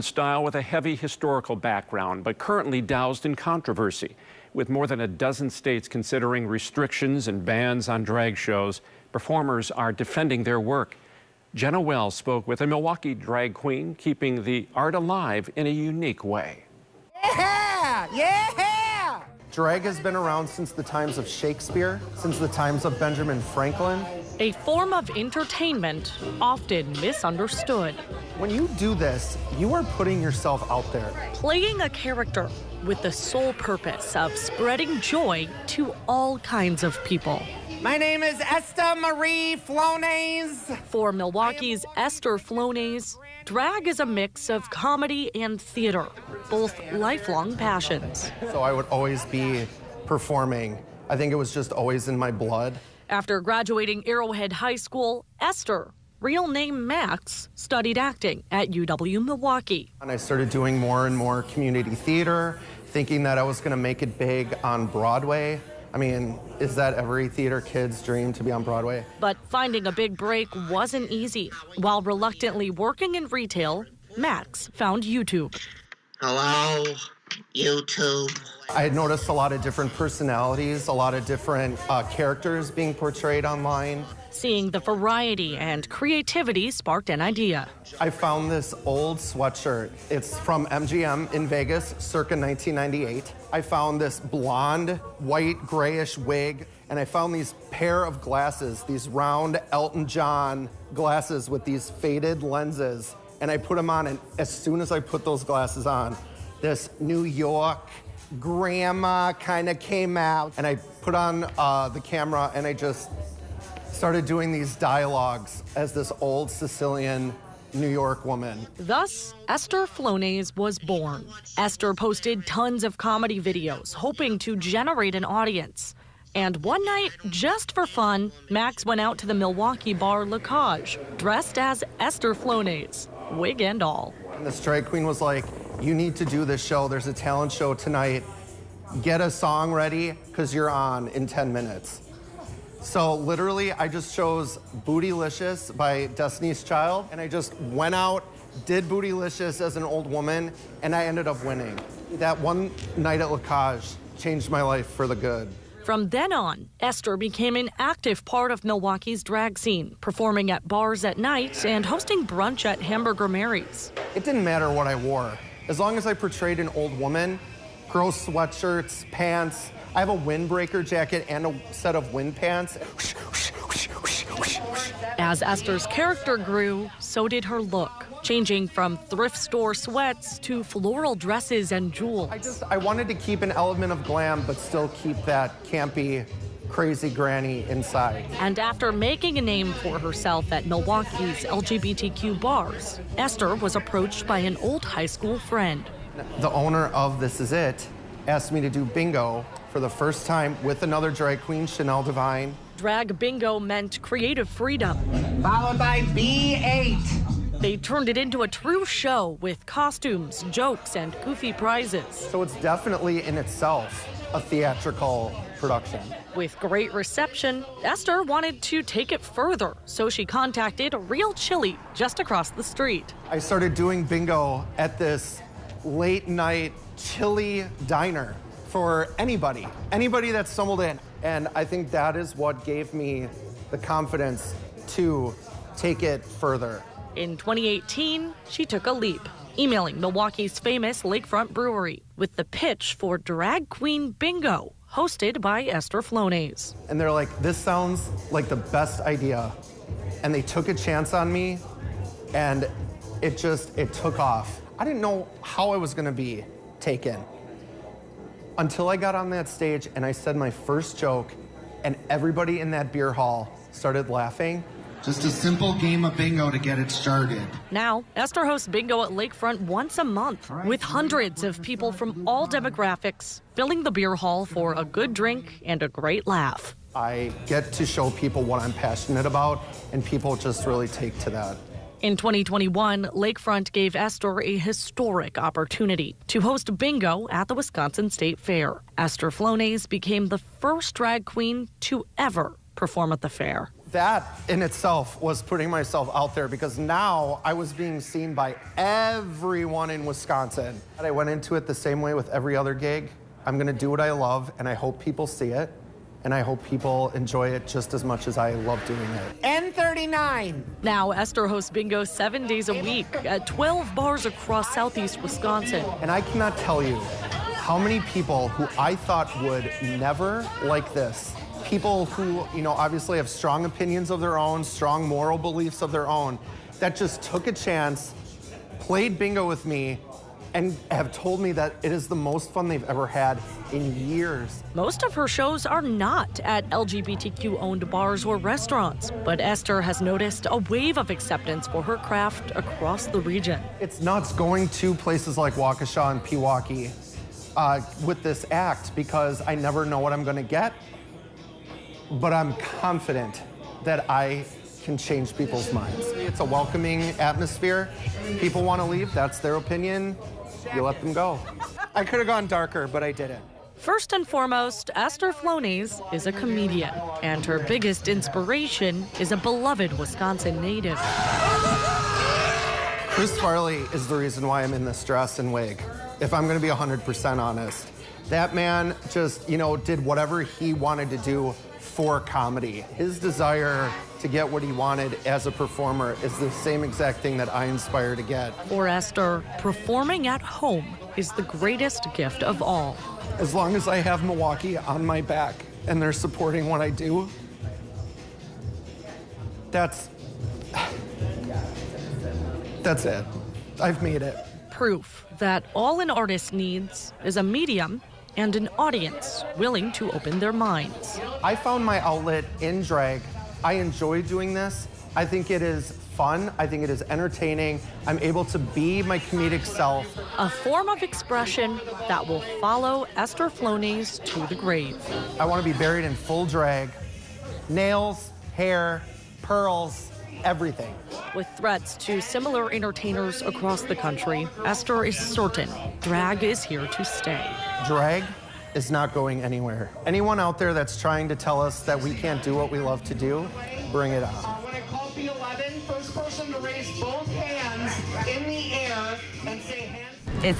Style with a heavy historical background, but currently doused in controversy. With more than a dozen states considering restrictions and bans on drag shows, performers are defending their work. Jenna Wells spoke with a Milwaukee drag queen, keeping the art alive in a unique way. Yeah! Yeah! Drag has been around since the times of Shakespeare, since the times of Benjamin Franklin. A form of entertainment often misunderstood. When you do this, you are putting yourself out there. Playing a character with the sole purpose of spreading joy to all kinds of people. My name is Ester Marie Flonaze. For Milwaukee's Ester Flonaze, drag is a mix of comedy and theater, both lifelong passions. So I would always be performing. I think it was just always in my blood. After graduating Arrowhead High School, Ester, real name Max, studied acting at UW-Milwaukee. And I started doing more and more community theater, thinking that I was going to make it big on Broadway. I mean, is that every theater kid's dream, to be on Broadway? But finding a big break wasn't easy. While reluctantly working in retail, Max found YouTube. Hello, YouTube. I had noticed a lot of different personalities, a lot of different characters being portrayed online. Seeing the variety and creativity sparked an idea. I found this old sweatshirt. It's from MGM in Vegas, circa 1998. I found this blonde, white, grayish wig, and I found these pair of glasses, these round Elton John glasses with these faded lenses, and I put them on, and as soon as I put those glasses on, this New York grandma kind of came out, and I put on the camera, and I just started doing these dialogues as this old Sicilian New York woman. Thus, Ester Flonaze was born. Ester posted tons of comedy videos, hoping to generate an audience. And one night, just for fun, Max went out to the Milwaukee bar La Cage, dressed as Ester Flonaze, wig and all. And this drag queen was like, you need to do this show. There's a talent show tonight. Get a song ready, because you're on in 10 minutes. So literally, I just chose Bootylicious by Destiny's Child, and I just went out, did Bootylicious as an old woman, and I ended up winning. That one night at La Cage changed my life for the good. From then on, Ester became an active part of Milwaukee's drag scene, performing at bars at night and hosting brunch at Hamburger Mary's. It didn't matter what I wore. As long as I portrayed an old woman, gross sweatshirts, pants, I have a windbreaker jacket and a set of wind pants. As Ester's character grew, so did her look, changing from thrift store sweats to floral dresses and jewels. I wanted to keep an element of glam, but still keep that campy, crazy granny inside. And after making a name for herself at Milwaukee's LGBTQ bars, Ester was approached by an old high school friend. The owner of This Is It asked me to do bingo for the first time with another drag queen, Chanel Divine. Drag bingo meant creative freedom. Followed by B8. They turned it into a true show with costumes, jokes, and goofy prizes. So it's definitely in itself a theatrical production. With great reception, Ester wanted to take it further, so she contacted Real Chili just across the street. I started doing bingo at this late night chili diner for anybody that stumbled in. And I think that is what gave me the confidence to take it further. In 2018, she took a leap, emailing Milwaukee's famous Lakefront Brewery with the pitch for Drag Queen Bingo, hosted by Ester Flonaze. And they're like, this sounds like the best idea. And they took a chance on me, and it took off. I didn't know how I was gonna be taken until I got on that stage and I said my first joke, and everybody in that beer hall started laughing. Just a simple game of bingo to get it started. Now, Ester hosts bingo at Lakefront once a month, with hundreds of people from all demographics filling the beer hall for a good drink and a great laugh. I get to show people what I'm passionate about, and people just really take to that. In 2021, Lakefront gave Ester a historic opportunity to host bingo at the Wisconsin State Fair. Ester Flonaze became the first drag queen to ever perform at the fair. That in itself was putting myself out there because now I was being seen by everyone in Wisconsin. And I went into it the same way with every other gig. I'm gonna do what I love, and I hope people see it, and I hope people enjoy it just as much as I love doing it. N39. Now, Ester hosts bingo 7 days a week at 12 bars across southeast Wisconsin. And I cannot tell you how many people who I thought would never like this, people who, obviously have strong opinions of their own, strong moral beliefs of their own, that just took a chance, played bingo with me, and have told me that it is the most fun they've ever had in years. Most of her shows are not at LGBTQ-owned bars or restaurants, but Ester has noticed a wave of acceptance for her craft across the region. It's nuts going to places like Waukesha and Pewaukee with this act because I never know what I'm gonna get, but I'm confident that I can change people's minds. It's a welcoming atmosphere. People want to leave, that's their opinion. You let them go. I could have gone darker, but I didn't. First and foremost, Ester Flonaze is a comedian, and her biggest inspiration is a beloved Wisconsin native. Chris Farley is the reason why I'm in this dress and wig, if I'm gonna be 100% honest. That man just, did whatever he wanted to do for comedy. His desire to get what he wanted as a performer is the same exact thing that I inspire to get. For Ester, performing at home is the greatest gift of all. As long as I have Milwaukee on my back and they're supporting what I do, that's it. I've made it. Proof that all an artist needs is a medium and an audience willing to open their minds. I found my outlet in drag. I enjoy doing this. I think it is fun. I think it is entertaining. I'm able to be my comedic self. A form of expression that will follow Ester Flonaze to the grave. I want to be buried in full drag. Nails, hair, pearls, everything. With threats to similar entertainers across the country, Ester is certain drag is here to stay. Drag is not going anywhere. Anyone out there that's trying to tell us that we can't do what we love to do, bring it on. When I call P11, first person to raise both hands in the air and say hands. It's